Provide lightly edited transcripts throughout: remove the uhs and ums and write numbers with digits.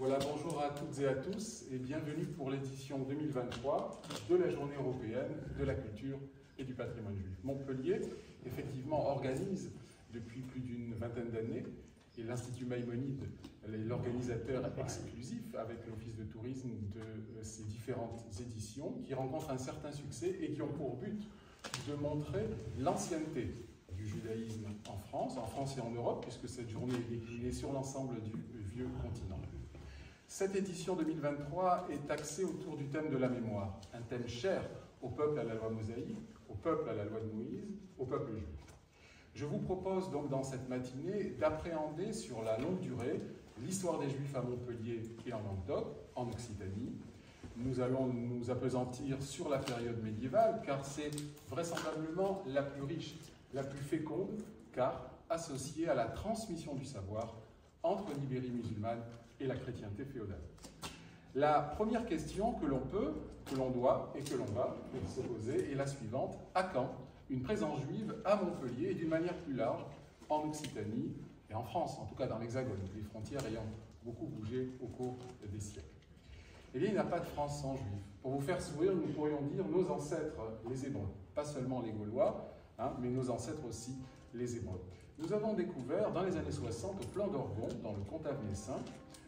Voilà, bonjour à toutes et à tous et bienvenue pour l'édition 2023 de la Journée européenne de la culture et du patrimoine juif. Montpellier, effectivement, organise depuis plus d'une vingtaine d'années, et l'Institut Maïmonide est l'organisateur exclusif avec l'Office de tourisme de ces différentes éditions qui rencontrent un certain succès et qui ont pour but de montrer l'ancienneté du judaïsme en France et en Europe, puisque cette journée est déclinée sur l'ensemble du vieux continent. Cette édition 2023 est axée autour du thème de la mémoire, un thème cher au peuple à la loi mosaïque, au peuple à la loi de Moïse, au peuple juif. Je vous propose donc dans cette matinée d'appréhender sur la longue durée l'histoire des Juifs à Montpellier et en Languedoc, en Occitanie. Nous allons nous appesantir sur la période médiévale, car c'est vraisemblablement la plus riche, la plus féconde, car associée à la transmission du savoir entre l'Ibérie musulmane et la chrétienté féodale. La première question que l'on peut, que l'on doit et que l'on va se poser est la suivante: à quand une présence juive à Montpellier et d'une manière plus large en Occitanie et en France, en tout cas dans l'Hexagone, les frontières ayant beaucoup bougé au cours des siècles? Eh bien, il n'y a pas de France sans juifs. Pour vous faire sourire, nous pourrions dire nos ancêtres, les Hébreux, pas seulement les Gaulois, mais nos ancêtres aussi, les Hébreux. Nous avons découvert dans les années 60, au plan d'Orgon, dans le comte Avnessin,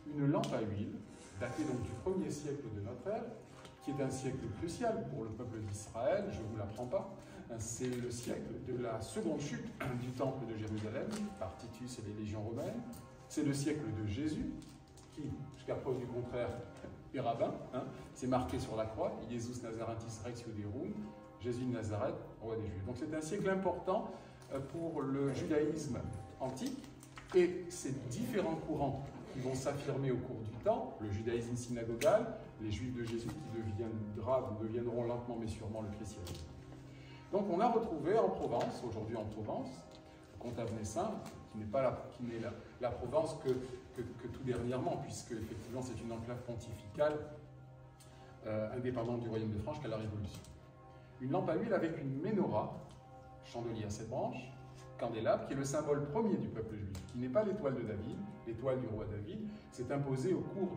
une lampe à huile, datée donc du 1er siècle de notre ère, qui est un siècle crucial pour le peuple d'Israël, je ne vous l'apprends pas. C'est le siècle de la seconde chute du temple de Jérusalem par Titus et les légions romaines. C'est le siècle de Jésus, qui, jusqu'à preuve du contraire, est rabbin. C'est marqué sur la croix, Jesus Nazaratis Rex Iudeorum, Jésus de Nazareth, roi des Juifs. Donc c'est un siècle important pour le judaïsme antique, et ces différents courants qui vont s'affirmer au cours du temps, le judaïsme synagogal, les Juifs de Jésus qui deviendront lentement mais sûrement le christianisme. Donc on a retrouvé en Provence, aujourd'hui en Provence, le comte Avnessin, qui n'est la Provence que tout dernièrement, puisque effectivement c'est une enclave pontificale indépendante du royaume de France jusqu'à la Révolution. Une lampe à huile avec une menorah, chandelier à 7 branches, candélabre, qui est le symbole premier du peuple juif, qui n'est pas l'étoile de David, l'étoile du roi David, s'est imposée au cours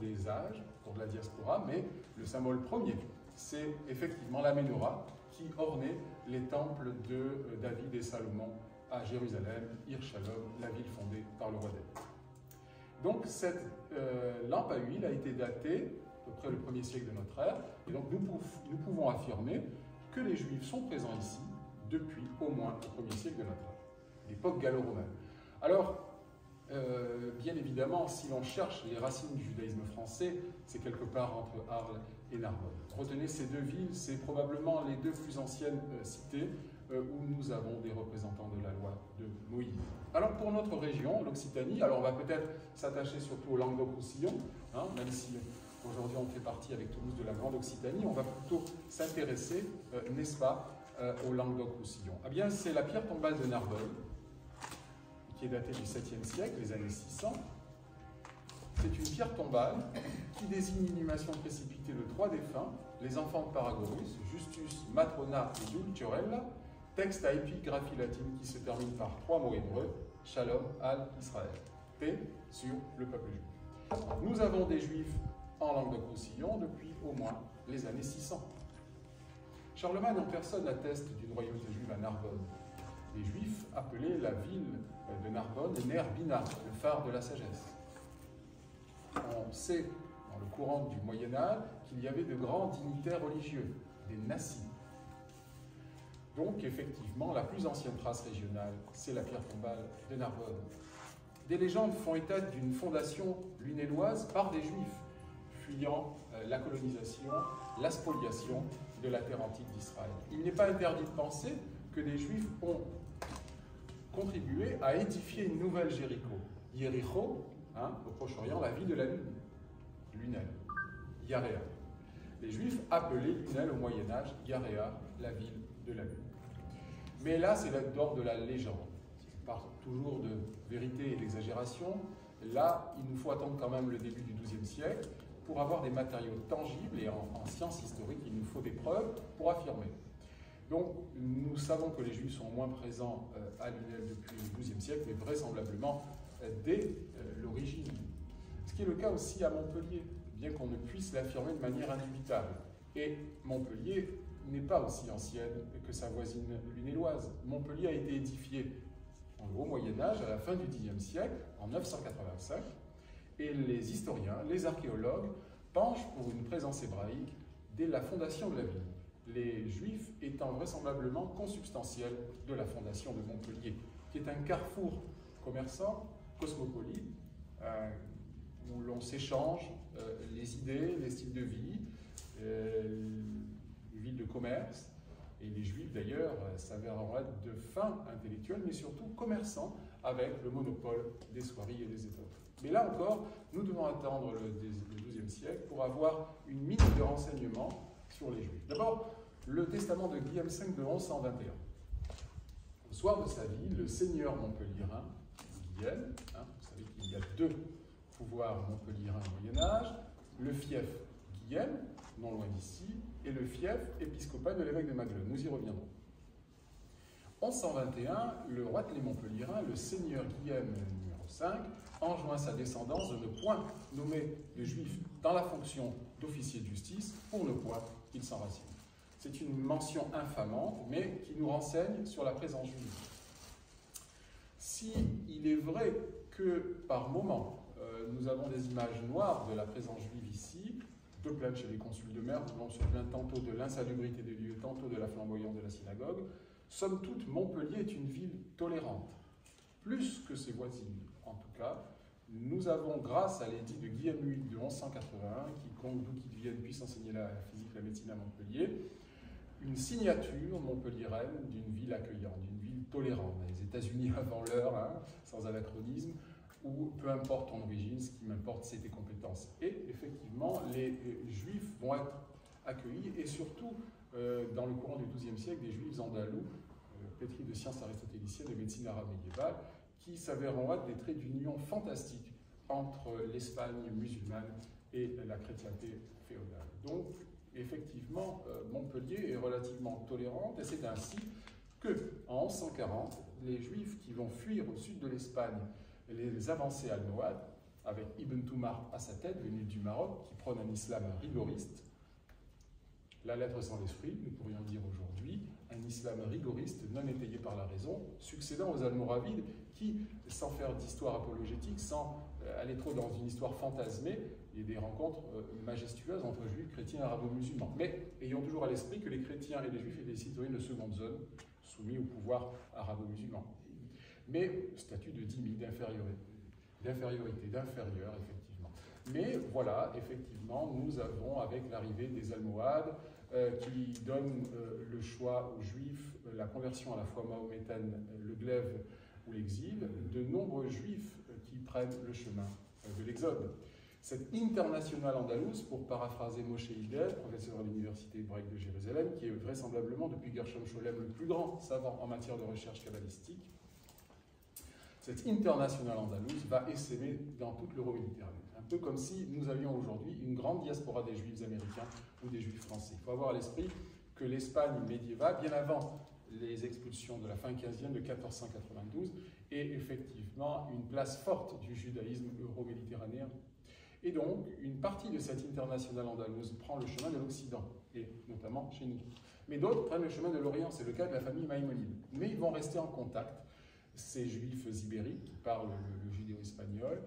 des âges, au cours de la diaspora, mais le symbole premier, c'est effectivement la menorah qui ornait les temples de David et Salomon à Jérusalem, Hirshalom, la ville fondée par le roi David. Donc cette lampe à huile a été datée à peu près le 1er siècle de notre ère, et donc nous pouvons affirmer que les Juifs sont présents ici depuis au moins le 1er siècle de notre ère, l'époque gallo-romaine. Alors, bien évidemment, si l'on cherche les racines du judaïsme français, c'est quelque part entre Arles et Narbonne. Retenez ces deux villes, c'est probablement les deux plus anciennes cités où nous avons des représentants de la loi de Moïse. Alors pour notre région, l'Occitanie, alors on va peut-être s'attacher surtout au Languedoc-Roussillon, même si aujourd'hui on fait partie avec Toulouse de la Grande Occitanie, on va plutôt s'intéresser, n'est-ce pas, au Languedoc-Roussillon. Eh bien, c'est la pierre tombale de Narbonne, qui est datée du 7e siècle, les années 600. C'est une pierre tombale qui désigne l'inhumation précipitée de 3 défunts, les enfants de Paragorus, Justus, Matrona et Dulciorella, texte à épigraphie latine qui se termine par 3 mots hébreux, Shalom al Israël, paix sur le peuple juif. Nous avons des Juifs en Languedoc-Roussillon depuis au moins les années 600. Charlemagne en personne atteste d'une royauté juive à Narbonne. Les Juifs appelaient la ville de Narbonne Ner Bina, le phare de la sagesse. On sait, dans le courant du Moyen-Âge, qu'il y avait de grands dignitaires religieux, des nassis. Donc, effectivement, la plus ancienne trace régionale, c'est la pierre tombale de Narbonne. Des légendes font état d'une fondation lunénoise par des Juifs, fuyant la colonisation, la spoliation de la terre antique d'Israël. Il n'est pas interdit de penser que des Juifs ont contribué à édifier une nouvelle Jéricho. Jéricho, au Proche-Orient, la ville de la Lune, Lunel, Yaréa. Les Juifs appelaient Lunel au Moyen-Âge Yaréa, la ville de la Lune. Mais là, c'est d'ordre de la légende. On parle toujours de vérité et d'exagération. Là, il nous faut attendre quand même le début du XIIe siècle pour avoir des matériaux tangibles, et en sciences historiques, il nous faut des preuves pour affirmer. Donc, nous savons que les Juifs sont moins présents à Lunel depuis le XIIe siècle, mais vraisemblablement dès l'origine Ce qui est le cas aussi à Montpellier, bien qu'on ne puisse l'affirmer de manière indubitable. Et Montpellier n'est pas aussi ancienne que sa voisine lunéloise. Montpellier a été édifié en haut Moyen-Âge, à la fin du Xe siècle, en 985, et les historiens, les archéologues, penchent pour une présence hébraïque dès la fondation de la ville, les Juifs étant vraisemblablement consubstantiels de la fondation de Montpellier, qui est un carrefour commerçant, cosmopolite, où l'on s'échange les idées, les styles de vie, une ville de commerce, et les Juifs d'ailleurs s'avèrent être de fins intellectuels, mais surtout commerçants, avec le monopole des soieries et des étoffes. Mais là encore, nous devons attendre le XIIe siècle pour avoir une mine de renseignements sur les Juifs. D'abord, le testament de Guillaume V de 1121. Au soir de sa vie, le seigneur montpelliérain, Guillaume, vous savez qu'il y a deux pouvoirs montpelliérains au Moyen-Âge, le fief Guillaume, non loin d'ici, et le fief épiscopal de l'évêque de Maguelone. Nous y reviendrons. 1121, le roi de Montpelliérain, le seigneur Guillaume numéro 5, enjoint sa descendance de ne point nommer de juifs dans la fonction d'officier de justice pour ne point qu'ils s'enracinent. C'est une mention infamante, mais qui nous renseigne sur la présence juive. Si il est vrai que par moments, nous avons des images noires de la présence juive ici, de plaintes chez les consuls de mer, où l'on se plaint tantôt de l'insalubrité des lieux, tantôt de la flamboyance de la synagogue, somme toute, Montpellier est une ville tolérante, plus que ses voisines. En tout cas, nous avons, grâce à l'édit de Guillaume VIII de 1181, quiconque d'où qu'il vienne puisse enseigner la physique, la médecine à Montpellier, une signature montpelliéraine d'une ville accueillante, d'une ville tolérante. Les États-Unis avant l'heure, sans anachronisme, ou peu importe ton origine, ce qui m'importe, c'est tes compétences. Et effectivement, les Juifs vont être accueillis, et surtout, dans le courant du XIIe siècle, des Juifs andalous, pétris de sciences aristotéliciennes et de médecine arabe médiévale, qui s'avèrent être des traits d'union fantastiques entre l'Espagne musulmane et la chrétienté féodale. Donc, effectivement, Montpellier est relativement tolérante, et c'est ainsi qu'en 1140, les Juifs qui vont fuir au sud de l'Espagne les avancées almohades, avec Ibn Toumar à sa tête, venu du Maroc, qui prône un islam rigoriste, la lettre sans l'esprit, nous pourrions dire aujourd'hui, un islam rigoriste non étayé par la raison, succédant aux Almoravides qui, sans faire d'histoire apologétique, sans aller trop dans une histoire fantasmée, il y a des rencontres majestueuses entre juifs, chrétiens et arabo-musulmans. Mais ayons toujours à l'esprit que les chrétiens et les juifs étaient des citoyens de seconde zone, soumis au pouvoir arabo-musulman. Mais statut de dhimmi, d'infériorité, d'inférieur, effectivement. Mais voilà, effectivement, nous avons, avec l'arrivée des Almohades, qui donnent le choix aux Juifs, la conversion à la fois mahométaine, le glaive ou l'exil, de nombreux Juifs qui prennent le chemin de l'Exode. Cette internationale andalouse, pour paraphraser Moshe Hillel, professeur à l'Université hébraïque de Jérusalem, qui est vraisemblablement, depuis Gershom Scholem, le plus grand savant en matière de recherche kabbalistique, cette internationale andalouse va essaimer dans toute l'Euro-Méditerranée. Un peu comme si nous avions aujourd'hui une grande diaspora des Juifs américains ou des Juifs français. Il faut avoir à l'esprit que l'Espagne médiévale, bien avant les expulsions de la fin 15e de 1492, est effectivement une place forte du judaïsme euro-méditerranéen. Et donc, une partie de cette internationale andalouse prend le chemin de l'Occident, et notamment chez nous. Mais d'autres prennent le chemin de l'Orient, c'est le cas de la famille Maïmonide. Mais ils vont rester en contact, ces juifs ibériques qui parlent le judéo-espagnol,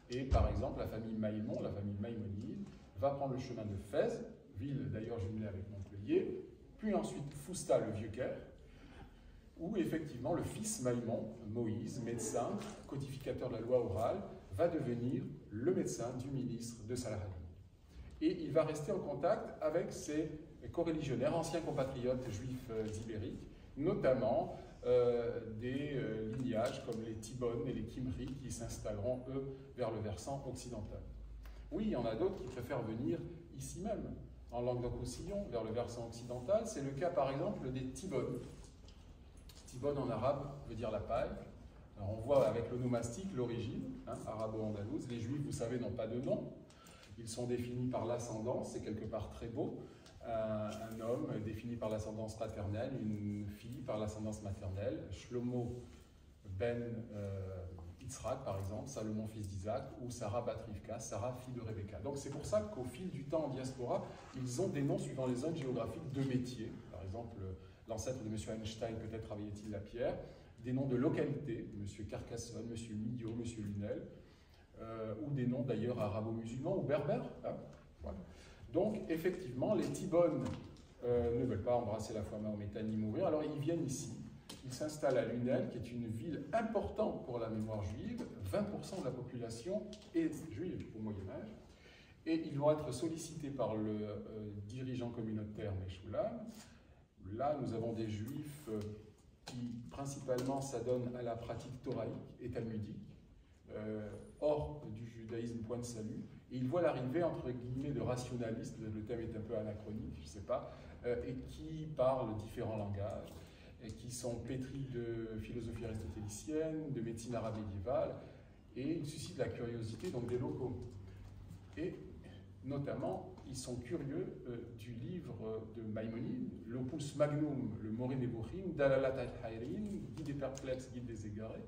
et par exemple la famille Maïmon, la famille Maïmonide, va prendre le chemin de Fès, ville d'ailleurs jumelée avec Montpellier, puis ensuite Fousta, le Vieux-Caire, où effectivement le fils Maïmon, Moïse, médecin, codificateur de la loi orale, va devenir le médecin du ministre de Salah ad-Din. Et il va rester en contact avec ses coreligionnaires, anciens compatriotes juifs ibériques, notamment des lignages comme les Tibones et les Kimri qui s'installeront, eux, vers le versant occidental. Oui, il y en a d'autres qui préfèrent venir ici même, en Languedoc-Roussillon, vers le versant occidental. C'est le cas, par exemple, des Tibones. Tibone en arabe veut dire la paille. Alors, on voit avec l'onomastique l'origine, arabo-andalouse. Les Juifs, vous savez, n'ont pas de nom. Ils sont définis par l'ascendance, c'est quelque part très beau. Un homme défini par l'ascendance paternelle, une fille par l'ascendance maternelle. Shlomo ben Yitzhak, par exemple, Salomon, fils d'Isaac, ou Sarah bat Rivka, Sarah, fille de Rebecca. Donc c'est pour ça qu'au fil du temps en diaspora, ils ont des noms suivant les zones géographiques de métiers. Par exemple, l'ancêtre de M. Einstein, peut-être travaillait-il la pierre. Des noms de localités, M. Carcassonne, M. Millot, M. Lunel, ou des noms d'ailleurs arabo-musulmans ou berbères. Hein, voilà. Donc effectivement, les Tibones ne veulent pas embrasser la foi mahométane ni mourir, alors ils viennent ici. Ils s'installent à Lunel, qui est une ville importante pour la mémoire juive. 20% de la population est juive au Moyen-Âge. Et ils vont être sollicités par le dirigeant communautaire Meshulam. Là, nous avons des juifs qui, principalement, s'adonnent à la pratique thoraïque et talmudique, hors du judaïsme point de salut. Et ils voient l'arrivée, entre guillemets, de rationalistes, le thème est un peu anachronique, je ne sais pas, et qui parlent différents langages, et qui sont pétris de philosophie aristotélicienne, de médecine arabe médiévale, et ils suscitent la curiosité donc, des locaux. Et notamment, ils sont curieux du livre de Maïmonide, l'opus magnum, le Moré Nebuchim, Dalalat al-Hayrin, guide des perplexes, guide des égarés,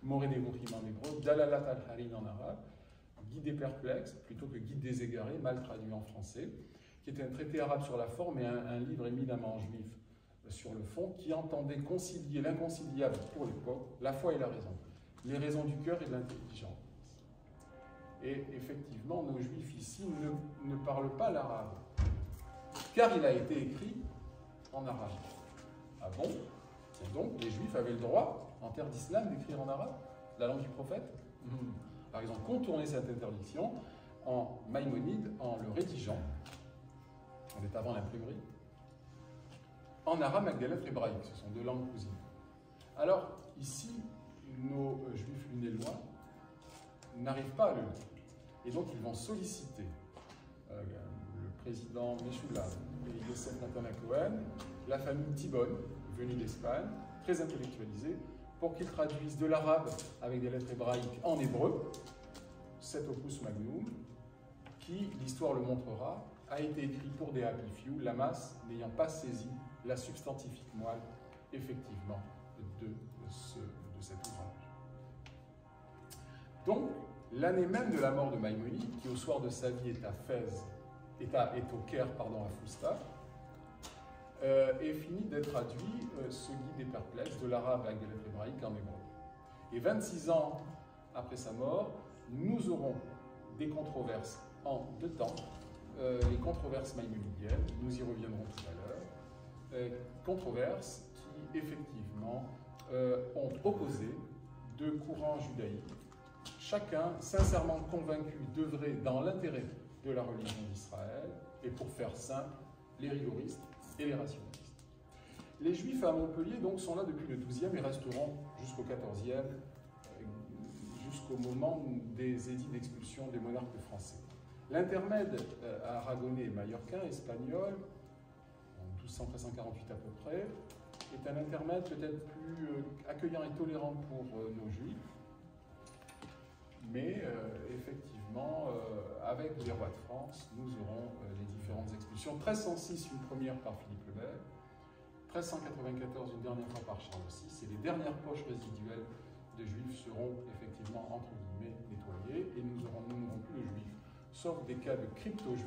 Moré Nebuchim en hébreu, Dalalat al-Hayrin en arabe, guide des perplexes, plutôt que guide des égarés, mal traduit en français, qui est un traité arabe sur la forme et un livre éminemment juif sur le fond, qui entendait concilier l'inconciliable pour l'époque, la foi et la raison, les raisons du cœur et de l'intelligence. Et effectivement, nos juifs ici ne parlent pas l'arabe, car il a été écrit en arabe. Ah bon? Et donc, les juifs avaient le droit, en terre d'islam, d'écrire en arabe, la langue du prophète. Par exemple, contourner cette interdiction en Maïmonide, en le rédigeant, on est avant l'imprimerie, en arabe avec des lettres hébraïques, ce sont deux langues cousines. Alors, ici, nos juifs lunélois n'arrivent pas à le lire. Et donc, ils vont solliciter le président Meshulam et Yosef Nathan Cohen, la famille Tibon, venue d'Espagne, très intellectualisée, pour qu'ils traduisent de l'arabe avec des lettres hébraïques en hébreu, cet opus magnum, qui, l'histoire le montrera, a été écrit pour des happy few, la masse n'ayant pas saisi la substantifique moelle, effectivement, de cet ouvrage. Donc, l'année même de la mort de Maïmonide, qui au soir de sa vie est à Fès, est au Caire, pardon, à Fousta, est fini d'être traduit ce guide des perplexes de l'arabe avec des lettres hébraïques en hébreu. Et 26 ans après sa mort, nous aurons des controverses en deux temps, les controverses maïmonidiennes, nous y reviendrons tout à l'heure, controverses qui effectivement ont opposé deux courants judaïques, chacun sincèrement convaincu d'œuvrer dans l'intérêt de la religion d'Israël, et pour faire simple, les rigoristes et les rationalistes. Les Juifs à Montpellier donc sont là depuis le XIIe et resteront jusqu'au XIVe, jusqu'au moment des édits d'expulsion des monarques français. L'intermède aragonais et mallorquin, espagnol, en 1248 à peu près, est un intermède peut-être plus accueillant et tolérant pour nos Juifs, mais effectivement, avec les rois de France, nous aurons les différentes expulsions. 1306, une première par Philippe le Bel, 1394, une dernière fois par Charles VI, et les dernières poches résiduelles de Juifs seront effectivement, entre guillemets, nettoyées, et nous n'aurons plus de Juifs, sauf des cas de crypto-Juifs,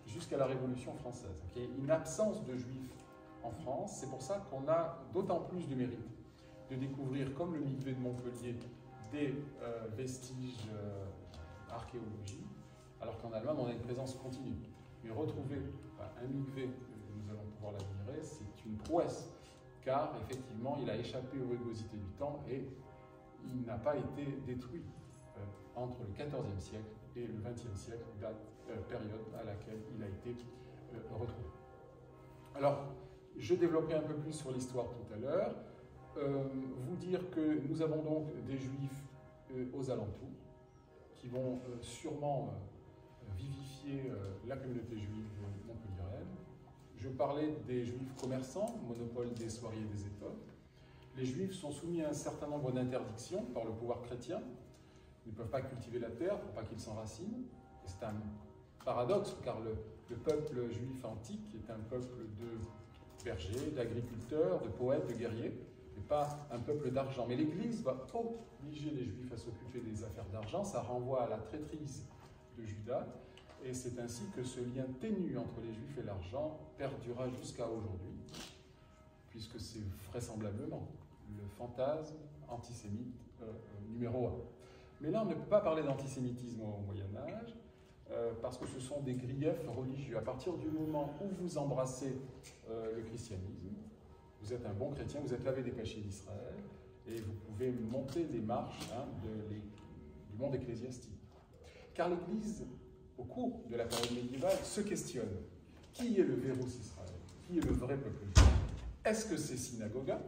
jusqu'à la Révolution française. Il y a une absence de Juifs en France, c'est pour ça qu'on a d'autant plus de mérite de découvrir, comme le mikvé de Montpellier, des vestiges archéologiques, alors qu'en Allemagne, on a une présence continue. Mais retrouver un mikvé, nous allons pouvoir l'admirer, c'est une prouesse, car effectivement, il a échappé aux rugosités du temps et il n'a pas été détruit entre le XIVe siècle et le XXe siècle, période à laquelle il a été retrouvé. Alors, je développerai un peu plus sur l'histoire tout à l'heure. Vous dire que nous avons donc des Juifs aux alentours qui vont sûrement vivifier la communauté juive montpelliéraine. Je parlais des Juifs commerçants, monopole des soieries et des étoffes. Les Juifs sont soumis à un certain nombre d'interdictions par le pouvoir chrétien. Ils ne peuvent pas cultiver la terre pour pas qu'ils s'enracinent. Et c'est un paradoxe, car le peuple juif antique est un peuple de bergers, d'agriculteurs, de poètes, de guerriers. et pas un peuple d'argent. Mais l'Église va obliger les Juifs à s'occuper des affaires d'argent. Ça renvoie à la traîtrise de Judas. Et c'est ainsi que ce lien ténu entre les Juifs et l'argent perdurera jusqu'à aujourd'hui, puisque c'est vraisemblablement le fantasme antisémite numéro 1. Mais là, on ne peut pas parler d'antisémitisme au Moyen-Âge, parce que ce sont des griefs religieux. À partir du moment où vous embrassez le christianisme, vous êtes un bon chrétien, vous êtes lavé des péchés d'Israël, et vous pouvez monter les marches du monde ecclésiastique. Car l'Église, au cours de la période médiévale, se questionne. Qui est le Vérus Israël? Qui est le vrai peuple juif? Est-ce que c'est synagoga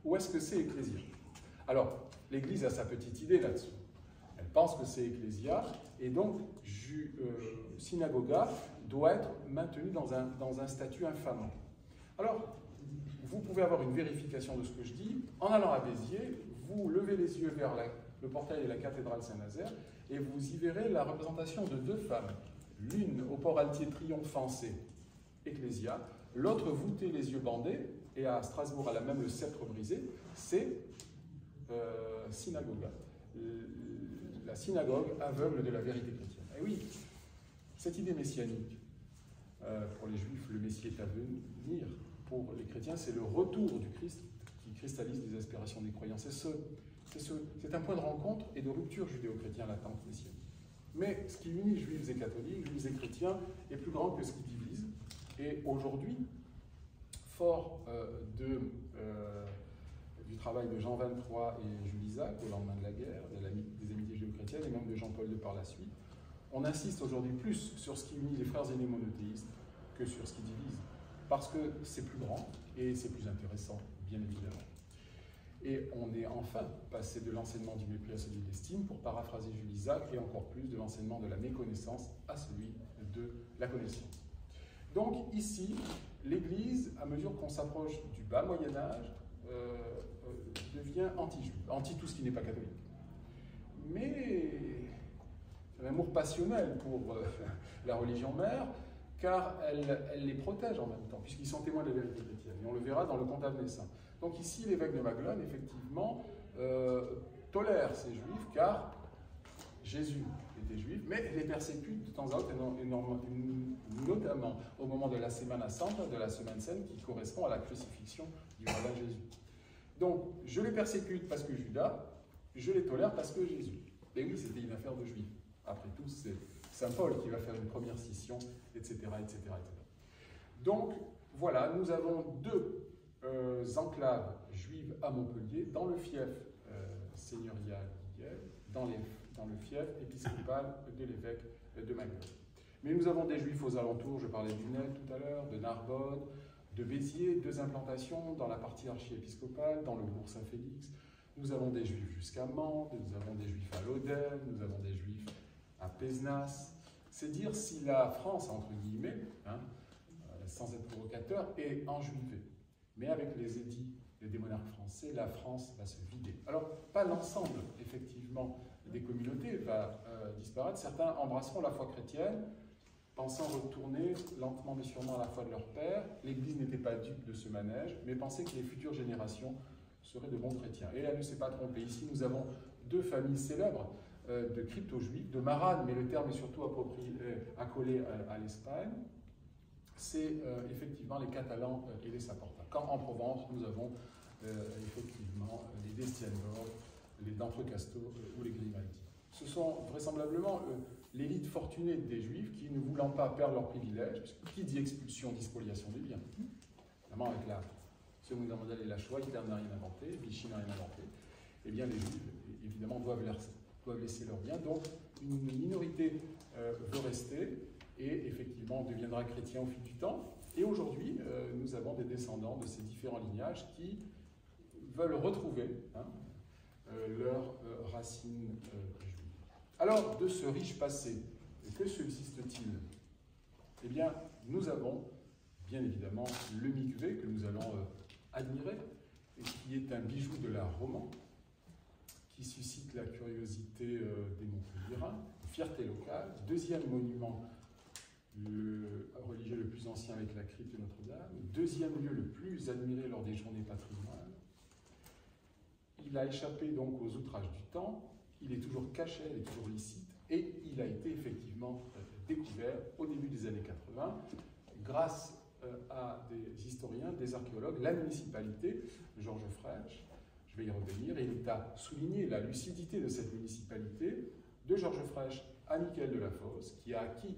ou est-ce que c'est ecclésia? Alors, l'Église a sa petite idée là-dessus. Elle pense que c'est ecclésia, et donc synagoga doit être maintenue dans un statut infamant. Alors, vous pouvez avoir une vérification de ce que je dis en allant à Béziers, vous levez les yeux vers le portail de la cathédrale Saint-Nazaire, et vous y verrez la représentation de deux femmes. L'une au port altier triomphant, c'est ecclésia, l'autre voûtée, les yeux bandés, et à Strasbourg, elle a même le sceptre brisé, c'est synagoga. La synagogue aveugle de la vérité chrétienne. Et oui, cette idée messianique, pour les Juifs, le Messie est à venir. Pour les chrétiens, c'est le retour du Christ qui cristallise les aspirations des croyants. C'est un point de rencontre et de rupture judéo-chrétien, l'attente messianique. Mais ce qui unit juifs et catholiques, juifs et chrétiens, est plus grand que ce qui divise. Et aujourd'hui, fort du travail de Jean XXIII et Jules Isaac au lendemain de la guerre, des amitiés judéo-chrétiennes, et même de Jean-Paul II par la suite, on insiste aujourd'hui plus sur ce qui unit les frères aînés monothéistes que sur ce qui divise. Parce que c'est plus grand et c'est plus intéressant, bien évidemment. Et on est enfin passé de l'enseignement du mépris à celui de l'estime, pour paraphraser Jules Isaac, et encore plus de l'enseignement de la méconnaissance à celui de la connaissance. Donc ici, l'Église, à mesure qu'on s'approche du bas Moyen-Âge, devient anti-juive, anti tout ce qui n'est pas catholique. Mais c'est un amour passionnel pour la religion mère, car elle les protège en même temps, puisqu'ils sont témoins de la vérité chrétienne. Et on le verra dans le Comptable des Saints. Donc ici, l'évêque de Maglone, effectivement, tolère ces juifs, car Jésus était juif, mais les persécute de temps à autre, notamment au moment de la Semana Santa, de la Semaine Sainte, qui correspond à la crucifixion du roi Jésus. Donc, je les persécute parce que Judas, je les tolère parce que Jésus. Et oui, c'était une affaire de juifs. Après tout, c'est Saint Paul qui va faire une première scission, etc., etc., etc. Donc, voilà, nous avons deux enclaves juives à Montpellier, dans le fief seigneurial d'Yel, dans le fief épiscopal de l'évêque de Maglone. Mais nous avons des juifs aux alentours, je parlais du Nel tout à l'heure, de Narbonne, de Béziers, deux implantations dans la partie archiépiscopale, dans le bourg Saint-Félix. Nous avons des juifs jusqu'à Mende, nous avons des juifs à Lodève, nous avons des juifs à Pézenas. C'est dire si la France, entre guillemets, sans être provocateur, est enjuivée. Mais avec les édits des monarques français, la France va se vider. Alors, pas l'ensemble, effectivement, des communautés va disparaître. Certains embrasseront la foi chrétienne, pensant retourner lentement mais sûrement à la foi de leur père. L'Église n'était pas dupe de ce manège, mais pensait que les futures générations seraient de bons chrétiens. Et elle ne s'est pas trompée. Ici, nous avons deux familles célèbres de crypto-juifs, de Marane, mais le terme est surtout accolé à l'Espagne. C'est effectivement les Catalans et les Saporta. Quand en Provence, nous avons effectivement les Destienborg, les d'Entrecasteaux ou les Grimaldi. Ce sont vraisemblablement l'élite fortunée des Juifs qui, ne voulant pas perdre leurs privilèges, qui dit expulsion, dit spoliation des biens, notamment avec la Seconde Guerre mondiale et la Shoah, Hitler n'a rien inventé, Vichy n'a rien inventé, eh bien les Juifs, évidemment, doivent laisser leurs biens. Donc, une minorité veut rester et, effectivement, deviendra chrétien au fil du temps. Et aujourd'hui, nous avons des descendants de ces différents lignages qui veulent retrouver leurs racines juives. Alors, de ce riche passé, que subsiste-t-il? Eh bien, nous avons, bien évidemment, le mikvé que nous allons admirer, et qui est un bijou de l'art roman, qui suscite la curiosité des Montpelliérains, fierté locale. Deuxième monument religieux le plus ancien avec la crypte de Notre-Dame. Deuxième lieu le plus admiré lors des journées patrimoine. il a échappé donc aux outrages du temps, il est toujours caché, il est toujours licite, et il a été effectivement découvert au début des années 80 grâce à des historiens, des archéologues, la municipalité, Georges Frêche, je vais y revenir, et il est à souligner la lucidité de cette municipalité, de Georges Frêche à Michael Delafosse, qui a acquis,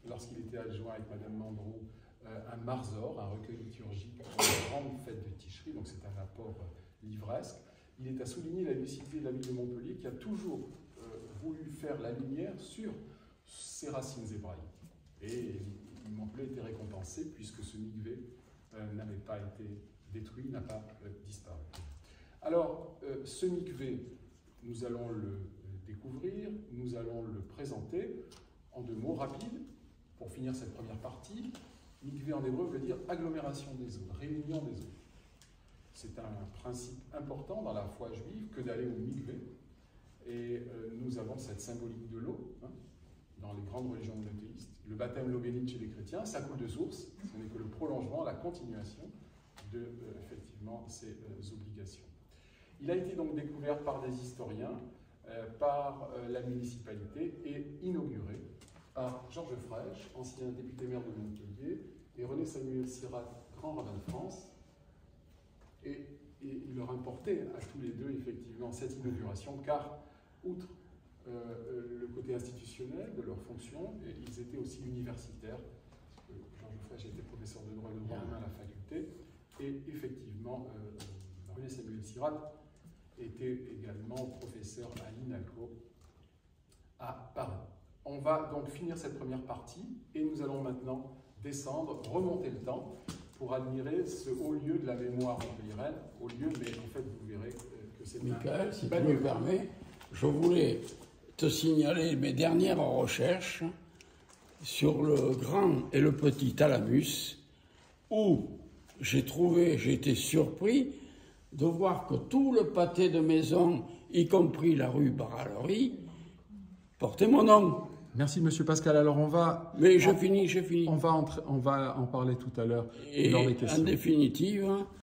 lorsqu'il était adjoint avec Madame Mandrou, un marzor, un recueil liturgique pour la grande fête de Ticherie, donc c'est un apport livresque. Il est à souligner la lucidité de la ville de Montpellier, qui a toujours voulu faire la lumière sur ses racines hébraïques. Et Montpellier était récompensé puisque ce mikvé n'avait pas été détruit, n'a pas disparu. Alors, ce mikvé, nous allons le découvrir, nous allons le présenter en 2 mots rapides pour finir cette première partie. Mikvé en hébreu veut dire agglomération des eaux, réunion des eaux. C'est un principe important dans la foi juive que d'aller au mikvé. Et nous avons cette symbolique de l'eau dans les grandes religions monothéistes. Le baptême, l'eau bénite chez les chrétiens, ça coule de source. Ce n'est que le prolongement, la continuation de effectivement ces obligations. Il a été donc découvert par des historiens, par la municipalité et inauguré par Georges Frêche, ancien député-maire de Montpellier, et René Samuel Sirat, grand rabbin de France. Et il leur importait à tous les deux effectivement cette inauguration, car outre le côté institutionnel de leur fonction, ils étaient aussi universitaires. Georges Frêche était professeur de droit et de droit humain à la faculté, et effectivement René Samuel Sirat était également professeur à l'INALCO à Paris. On va donc finir cette première partie et nous allons maintenant descendre, remonter le temps pour admirer ce haut lieu de la mémoire montpelliéraine. Haut lieu, mais en fait vous verrez que c'est Michael, si tu me permets, je voulais te signaler mes dernières recherches sur le grand et le petit Thalamus, où j'ai été surpris de voir que tout le pâté de maison, y compris la rue Baralerie, portait mon nom. Merci, Monsieur Pascal. Alors, on va... Mais je finis. On va en parler tout à l'heure. Et dans les questions. En définitive,